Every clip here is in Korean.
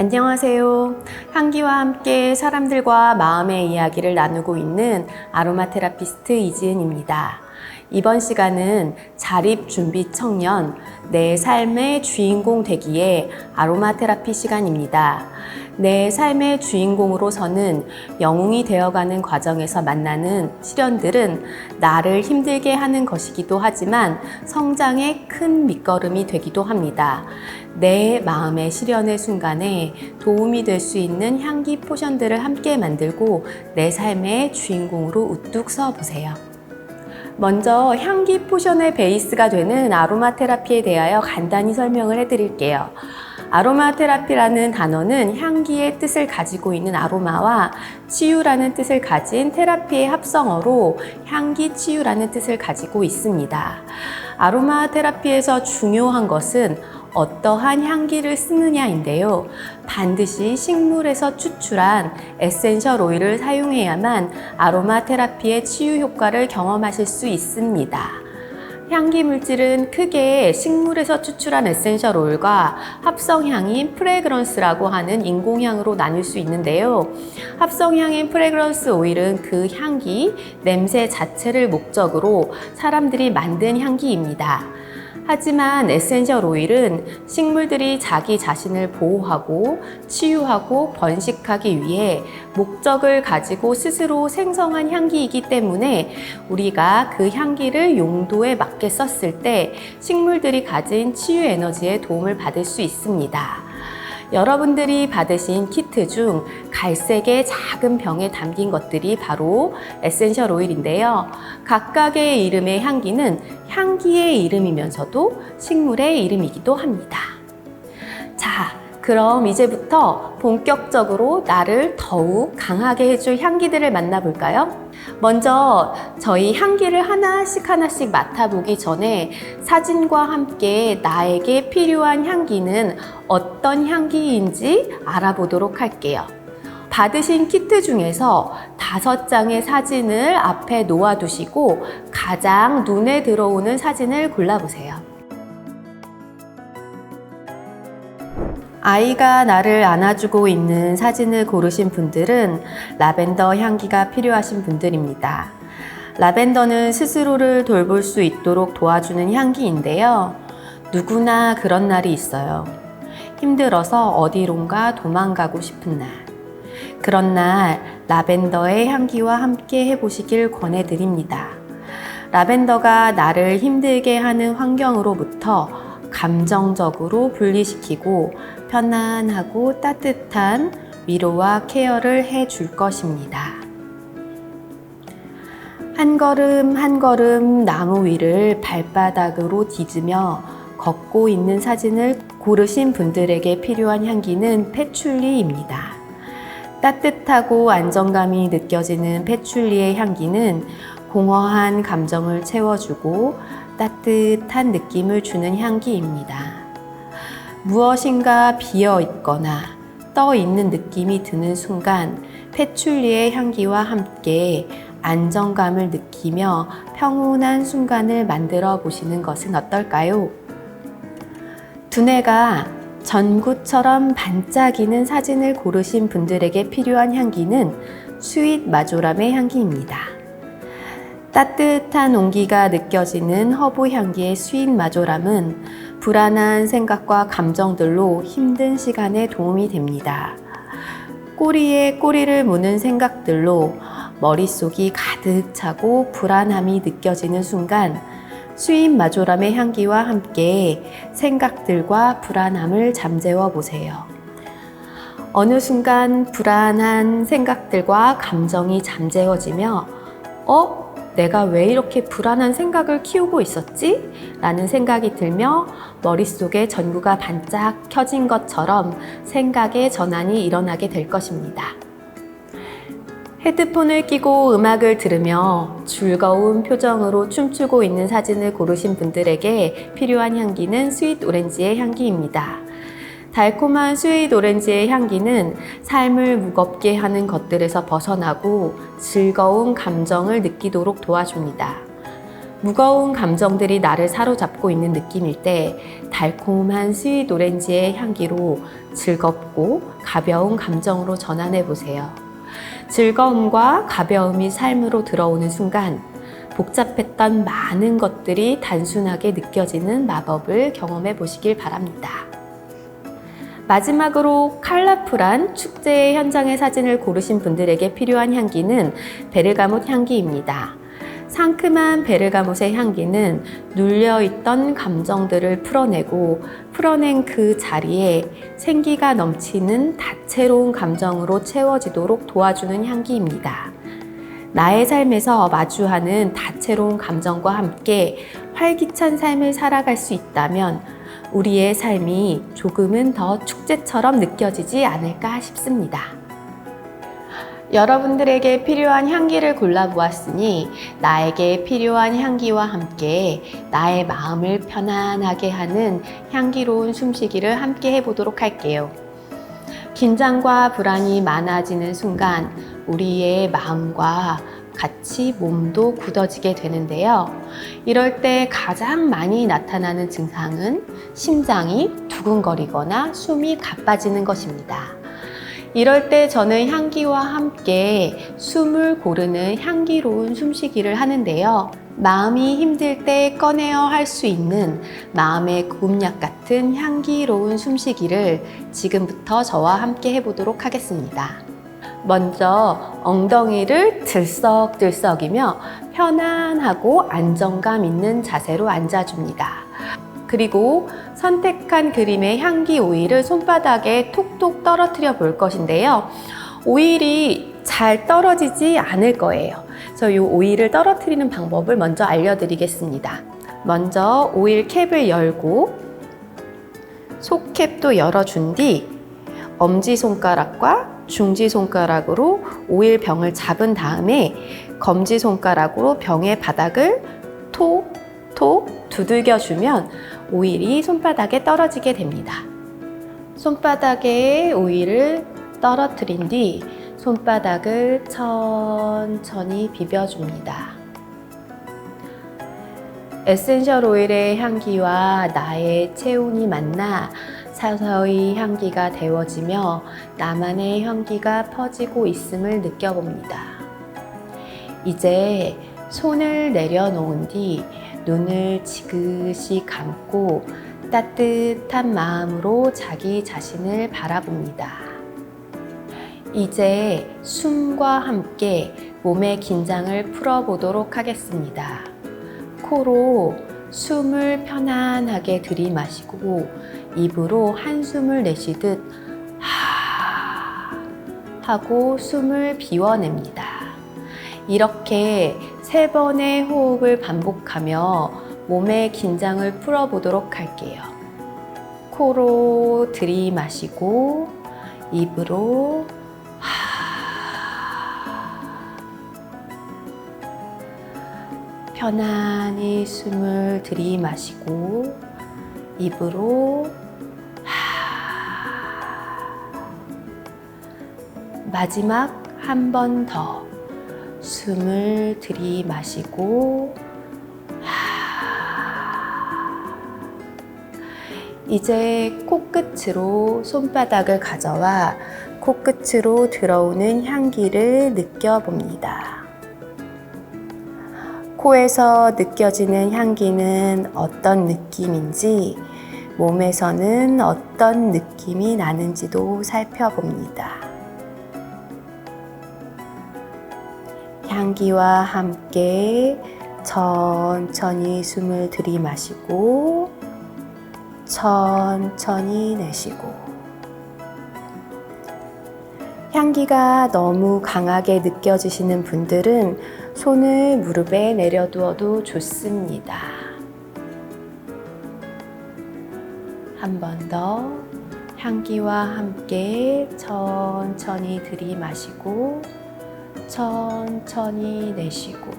안녕하세요. 향기와 함께 사람들과 마음의 이야기를 나누고 있는 아로마 테라피스트 이지은입니다. 이번 시간은 자립 준비 청년, 내 삶의 주인공 되기의 아로마 테라피 시간입니다. 내 삶의 주인공으로서는 영웅이 되어가는 과정에서 만나는 시련들은 나를 힘들게 하는 것이기도 하지만 성장의 큰 밑거름이 되기도 합니다. 내 마음의 시련의 순간에 도움이 될 수 있는 향기 포션들을 함께 만들고 내 삶의 주인공으로 우뚝 서 보세요. 먼저 향기 포션의 베이스가 되는 아로마 테라피에 대하여 간단히 설명을 해드릴게요. 아로마 테라피라는 단어는 향기의 뜻을 가지고 있는 아로마와 치유라는 뜻을 가진 테라피의 합성어로 향기 치유라는 뜻을 가지고 있습니다. 아로마 테라피에서 중요한 것은 어떠한 향기를 쓰느냐인데요. 반드시 식물에서 추출한 에센셜 오일을 사용해야만 아로마 테라피의 치유 효과를 경험하실 수 있습니다. 향기 물질은 크게 식물에서 추출한 에센셜 오일과 합성향인 프레그런스라고 하는 인공향으로 나눌 수 있는데요. 합성향인 프레그런스 오일은 그 향기, 냄새 자체를 목적으로 사람들이 만든 향기입니다. 하지만 에센셜 오일은 식물들이 자기 자신을 보호하고 치유하고 번식하기 위해 목적을 가지고 스스로 생성한 향기이기 때문에 우리가 그 향기를 용도에 맞게 썼을 때 식물들이 가진 치유 에너지에 도움을 받을 수 있습니다. 여러분들이 받으신 키트 중 갈색의 작은 병에 담긴 것들이 바로 에센셜 오일인데요. 각각의 이름의 향기는 향기의 이름이면서도 식물의 이름이기도 합니다. 자, 그럼 이제부터 본격적으로 나를 더욱 강하게 해줄 향기들을 만나볼까요? 먼저 저희 향기를 하나씩 맡아보기 전에 사진과 함께 나에게 필요한 향기는 어떤 향기인지 알아보도록 할게요. 받으신 키트 중에서 5장의 사진을 앞에 놓아두시고 가장 눈에 들어오는 사진을 골라보세요. 아이가 나를 안아주고 있는 사진을 고르신 분들은 라벤더 향기가 필요하신 분들입니다. 라벤더는 스스로를 돌볼 수 있도록 도와주는 향기인데요. 누구나 그런 날이 있어요. 힘들어서 어디론가 도망가고 싶은 날. 그런 날 라벤더의 향기와 함께 해보시길 권해드립니다. 라벤더가 나를 힘들게 하는 환경으로부터 감정적으로 분리시키고 편안하고 따뜻한 위로와 케어를 해줄 것입니다. 한 걸음 한 걸음 나무 위를 발바닥으로 디즈며 걷고 있는 사진을 고르신 분들에게 필요한 향기는 패출리입니다. 따뜻하고 안정감이 느껴지는 패출리의 향기는 공허한 감정을 채워주고 따뜻한 느낌을 주는 향기입니다. 무엇인가 비어 있거나 떠 있는 느낌이 드는 순간 패출리의 향기와 함께 안정감을 느끼며 평온한 순간을 만들어 보시는 것은 어떨까요? 두뇌가 전구처럼 반짝이는 사진을 고르신 분들에게 필요한 향기는 스윗 마조람의 향기입니다. 따뜻한 온기가 느껴지는 허브 향기의 스윗 마조람은 불안한 생각과 감정들로 힘든 시간에 도움이 됩니다. 꼬리에 꼬리를 무는 생각들로 머릿속이 가득 차고 불안함이 느껴지는 순간 스윗 마조람의 향기와 함께 생각들과 불안함을 잠재워 보세요. 어느 순간 불안한 생각들과 감정이 잠재워지며 내가 왜 이렇게 불안한 생각을 키우고 있었지? 라는 생각이 들며 머릿속에 전구가 반짝 켜진 것처럼 생각의 전환이 일어나게 될 것입니다. 헤드폰을 끼고 음악을 들으며 즐거운 표정으로 춤추고 있는 사진을 고르신 분들에게 필요한 향기는 스윗 오렌지의 향기입니다. 달콤한 스윗 오렌지의 향기는 삶을 무겁게 하는 것들에서 벗어나고 즐거운 감정을 느끼도록 도와줍니다. 무거운 감정들이 나를 사로잡고 있는 느낌일 때 달콤한 스윗 오렌지의 향기로 즐겁고 가벼운 감정으로 전환해 보세요. 즐거움과 가벼움이 삶으로 들어오는 순간 복잡했던 많은 것들이 단순하게 느껴지는 마법을 경험해 보시길 바랍니다. 마지막으로 컬러풀한 축제의 현장의 사진을 고르신 분들에게 필요한 향기는 베르가못 향기입니다. 상큼한 베르가못의 향기는 눌려있던 감정들을 풀어낸 그 자리에 생기가 넘치는 다채로운 감정으로 채워지도록 도와주는 향기입니다. 나의 삶에서 마주하는 다채로운 감정과 함께 활기찬 삶을 살아갈 수 있다면 우리의 삶이 조금은 더 축제처럼 느껴지지 않을까 싶습니다. 여러분들에게 필요한 향기를 골라보았으니 나에게 필요한 향기와 함께 나의 마음을 편안하게 하는 향기로운 숨쉬기를 함께 해보도록 할게요. 긴장과 불안이 많아지는 순간 우리의 마음과 같이 몸도 굳어지게 되는데요. 이럴 때 가장 많이 나타나는 증상은 심장이 두근거리거나 숨이 가빠지는 것입니다. 이럴 때 저는 향기와 함께 숨을 고르는 향기로운 숨쉬기를 하는데요. 마음이 힘들 때 꺼내어 할 수 있는 마음의 구음약 같은 향기로운 숨쉬기를 지금부터 저와 함께 해보도록 하겠습니다. 먼저 엉덩이를 들썩들썩이며 편안하고 안정감 있는 자세로 앉아줍니다. 그리고 선택한 그림의 향기 오일을 손바닥에 톡톡 떨어뜨려 볼 것인데요. 오일이 잘 떨어지지 않을 거예요. 그래서 이 오일을 떨어뜨리는 방법을 먼저 알려드리겠습니다. 먼저 오일 캡을 열고 속캡도 열어준 뒤 엄지손가락과 중지손가락으로 오일 병을 잡은 다음에 검지손가락으로 병의 바닥을 톡톡 두들겨주면 오일이 손바닥에 떨어지게 됩니다. 손바닥에 오일을 떨어뜨린 뒤 손바닥을 천천히 비벼줍니다. 에센셜 오일의 향기와 나의 체온이 만나 서서히 향기가 데워지며 나만의 향기가 퍼지고 있음을 느껴봅니다. 이제 손을 내려놓은 뒤 눈을 지그시 감고 따뜻한 마음으로 자기 자신을 바라봅니다. 이제 숨과 함께 몸의 긴장을 풀어보도록 하겠습니다. 코로 숨을 편안하게 들이마시고 입으로 한숨을 내쉬듯 하 하고 숨을 비워냅니다. 이렇게 3번의 호흡을 반복하며 몸의 긴장을 풀어보도록 할게요. 코로 들이마시고 입으로 편안히 숨을 들이마시고 입으로 마지막 한 번 더 숨을 들이마시고 이제 코끝으로 손바닥을 가져와 코끝으로 들어오는 향기를 느껴봅니다. 코에서 느껴지는 향기는 어떤 느낌인지, 몸에서는 어떤 느낌이 나는지도 살펴봅니다. 향기와 함께 천천히 숨을 들이마시고 천천히 내쉬고, 향기가 너무 강하게 느껴지시는 분들은 손을 무릎에 내려두어도 좋습니다. 한 번 더 향기와 함께 천천히 들이마시고 천천히 내쉬고,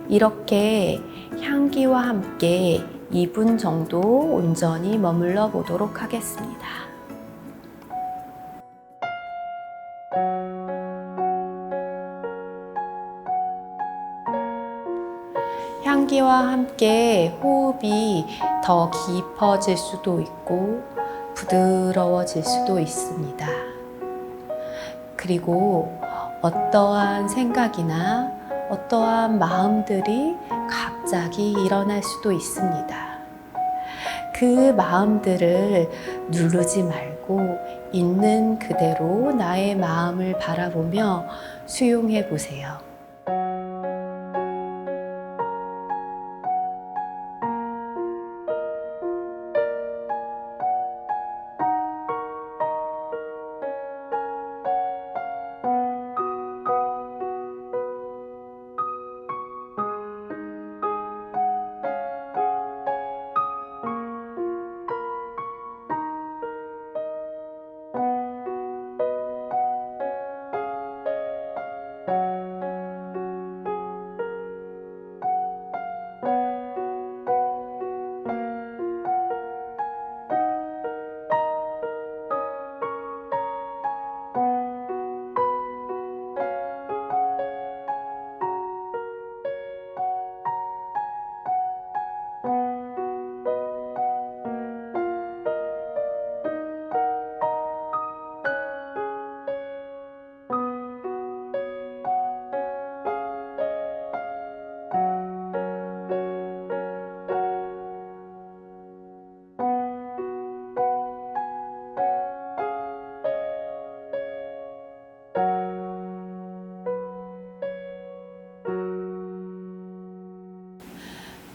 이렇게 향기와 함께 2분 정도 온전히 머물러 보도록 하겠습니다. 향기와 함께 호흡이 더 깊어질 수도 있고 부드러워질 수도 있습니다. 그리고 어떠한 생각이나 어떠한 마음들이 갑자기 일어날 수도 있습니다. 그 마음들을 누르지 말고 있는 그대로 나의 마음을 바라보며 수용해 보세요.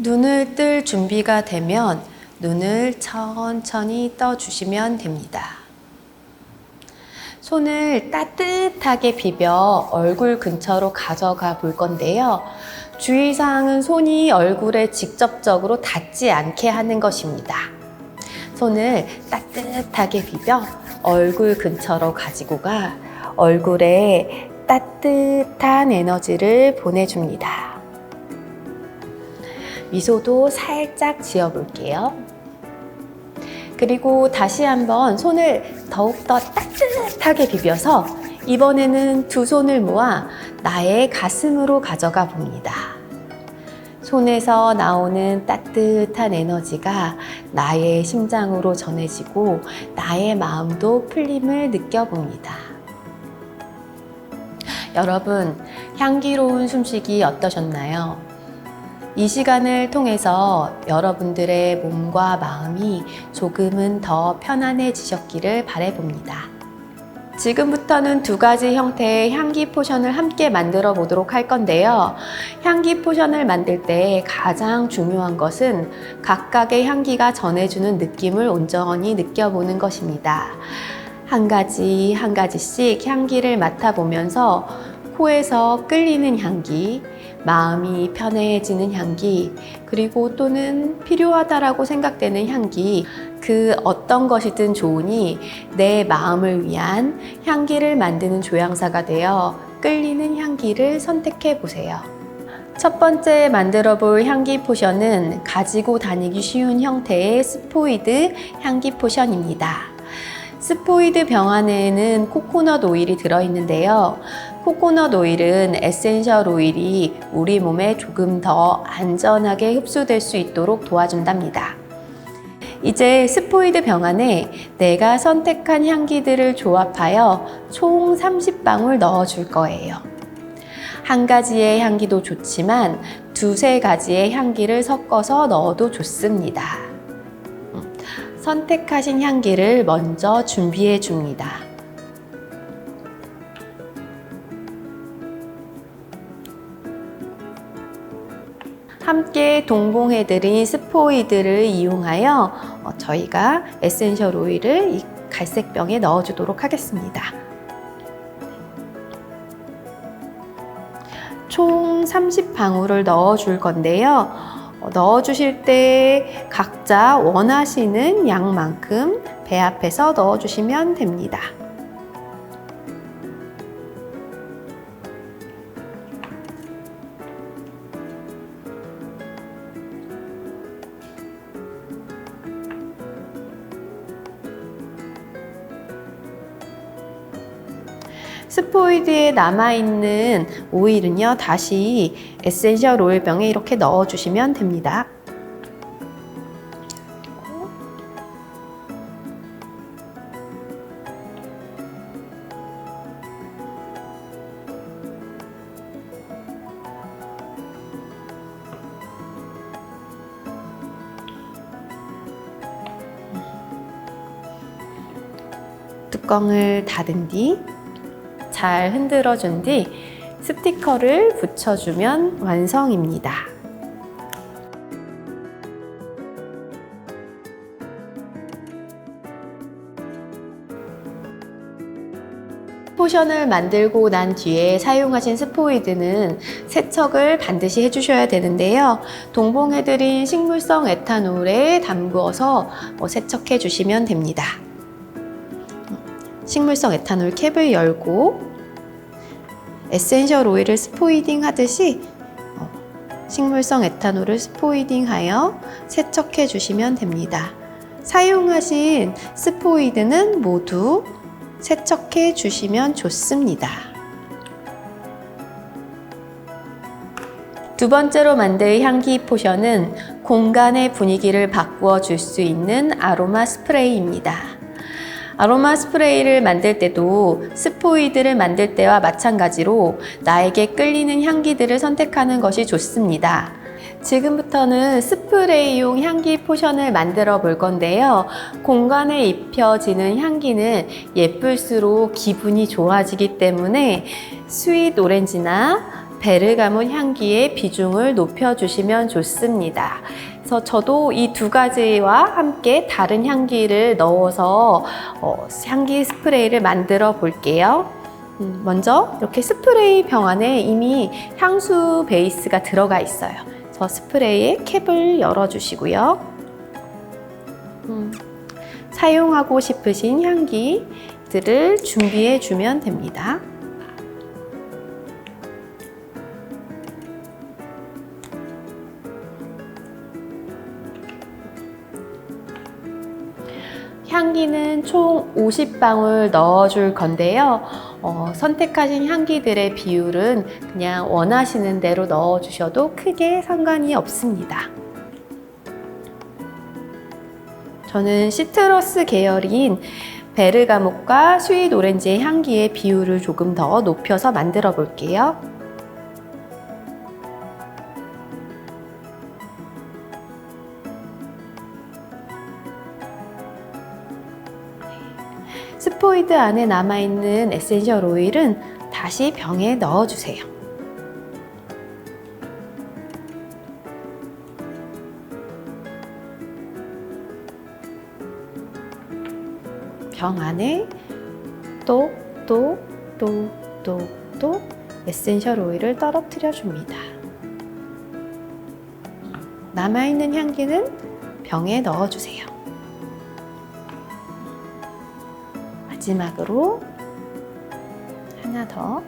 눈을 뜰 준비가 되면 눈을 천천히 떠주시면 됩니다. 손을 따뜻하게 비벼 얼굴 근처로 가져가 볼 건데요. 주의사항은 손이 얼굴에 직접적으로 닿지 않게 하는 것입니다. 손을 따뜻하게 비벼 얼굴 근처로 가지고 가 얼굴에 따뜻한 에너지를 보내줍니다. 미소도 살짝 지어볼게요. 그리고 다시 한번 손을 더욱더 따뜻하게 비벼서 이번에는 두 손을 모아 나의 가슴으로 가져가 봅니다. 손에서 나오는 따뜻한 에너지가 나의 심장으로 전해지고 나의 마음도 풀림을 느껴봅니다. 여러분, 향기로운 숨쉬기 어떠셨나요? 이 시간을 통해서 여러분들의 몸과 마음이 조금은 더 편안해지셨기를 바라봅니다. 지금부터는 두 가지 형태의 향기 포션을 함께 만들어 보도록 할 건데요. 향기 포션을 만들 때 가장 중요한 것은 각각의 향기가 전해주는 느낌을 온전히 느껴보는 것입니다. 한 가지 한 가지씩 향기를 맡아보면서 코에서 끌리는 향기, 마음이 편해지는 향기, 그리고 또는 필요하다라고 생각되는 향기, 그 어떤 것이든 좋으니 내 마음을 위한 향기를 만드는 조향사가 되어 끌리는 향기를 선택해 보세요. 첫 번째 만들어 볼 향기 포션은 가지고 다니기 쉬운 형태의 스포이드 향기 포션입니다. 스포이드 병 안에는 코코넛 오일이 들어있는데요. 코코넛 오일은 에센셜 오일이 우리 몸에 조금 더 안전하게 흡수될 수 있도록 도와준답니다. 이제 스포이드 병 안에 내가 선택한 향기들을 조합하여 총 30방울 넣어줄 거예요. 한 가지의 향기도 좋지만 두세 가지의 향기를 섞어서 넣어도 좋습니다. 선택하신 향기를 먼저 준비해 줍니다. 함께 동봉해드린 스포이드를 이용하여 저희가 에센셜 오일을 이 갈색 병에 넣어주도록 하겠습니다. 총 30방울을 넣어줄 건데요. 넣어주실 때 각자 원하시는 양만큼 배합해서 넣어주시면 됩니다. 스포이드에 남아있는 오일은요, 다시 에센셜 오일 병에 이렇게 넣어주시면 됩니다. 뚜껑을 닫은 뒤 잘 흔들어 준 뒤 스티커를 붙여주면 완성입니다. 포션을 만들고 난 뒤에 사용하신 스포이드는 세척을 반드시 해주셔야 되는데요. 동봉해드린 식물성 에탄올에 담그어서 세척해 주시면 됩니다. 식물성 에탄올 캡을 열고 에센셜 오일을 스포이딩 하듯이 식물성 에탄올을 스포이딩 하여 세척해 주시면 됩니다. 사용하신 스포이드는 모두 세척해 주시면 좋습니다. 두 번째로 만들 향기 포션은 공간의 분위기를 바꾸어 줄 수 있는 아로마 스프레이입니다. 아로마 스프레이를 만들 때도 스포이드를 만들 때와 마찬가지로 나에게 끌리는 향기들을 선택하는 것이 좋습니다. 지금부터는 스프레이용 향기 포션을 만들어 볼 건데요. 공간에 입혀지는 향기는 예쁠수록 기분이 좋아지기 때문에 스윗 오렌지나 베르가못 향기의 비중을 높여주시면 좋습니다. 그래서 저도 이 두 가지와 함께 다른 향기를 넣어서 향기 스프레이를 만들어 볼게요. 먼저 이렇게 스프레이 병 안에 이미 향수 베이스가 들어가 있어요. 그래서 스프레이의 캡을 열어주시고요. 사용하고 싶으신 향기들을 준비해 주면 됩니다. 향기는 총 50방울 넣어줄 건데요. 선택하신 향기들의 비율은 그냥 원하시는 대로 넣어주셔도 크게 상관이 없습니다. 저는 시트러스 계열인 베르가못과 스윗 오렌지의 향기의 비율을 조금 더 높여서 만들어 볼게요. 스포이드 안에 남아있는 에센셜 오일은 다시 병에 넣어주세요. 병 안에 또 에센셜 오일을 떨어뜨려 줍니다. 남아있는 향기는 병에 넣어주세요. 마지막으로 하나 더.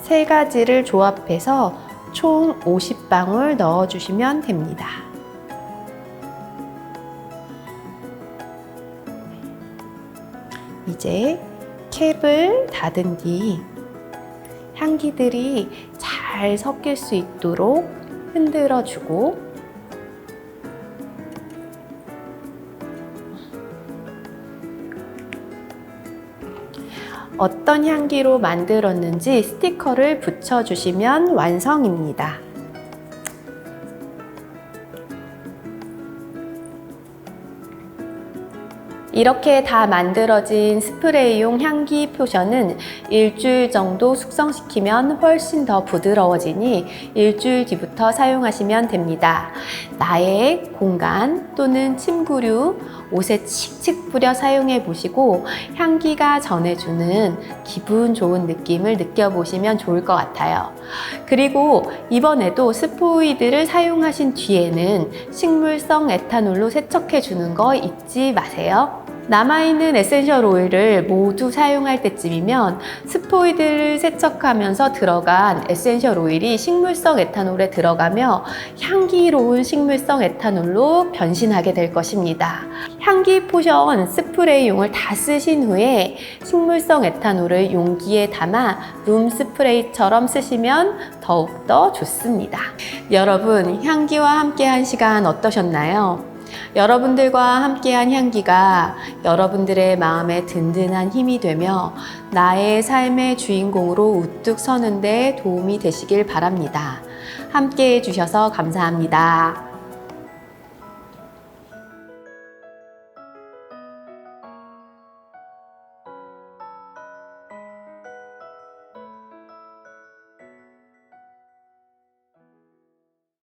세 가지를 조합해서 총 50방울 넣어주시면 됩니다. 이제 캡을 닫은 뒤 향기들이 잘 섞일 수 있도록 흔들어주고 어떤 향기로 만들었는지 스티커를 붙여주시면 완성입니다. 이렇게 다 만들어진 스프레이용 향기 포션은 일주일 정도 숙성시키면 훨씬 더 부드러워지니 일주일 뒤부터 사용하시면 됩니다. 나의 공간 또는 침구류, 옷에 칙칙 뿌려 사용해 보시고 향기가 전해주는 기분 좋은 느낌을 느껴보시면 좋을 것 같아요. 그리고 이번에도 스포이드를 사용하신 뒤에는 식물성 에탄올로 세척해 주는 거 잊지 마세요. 남아있는 에센셜 오일을 모두 사용할 때쯤이면 스포이드를 세척하면서 들어간 에센셜 오일이 식물성 에탄올에 들어가며 향기로운 식물성 에탄올로 변신하게 될 것입니다. 향기 포션 스프레이용을 다 쓰신 후에 식물성 에탄올을 용기에 담아 룸 스프레이처럼 쓰시면 더욱더 좋습니다. 여러분, 향기와 함께한 시간 어떠셨나요? 여러분들과 함께한 향기가 여러분들의 마음에 든든한 힘이 되며 나의 삶의 주인공으로 우뚝 서는 데 도움이 되시길 바랍니다. 함께 해주셔서 감사합니다.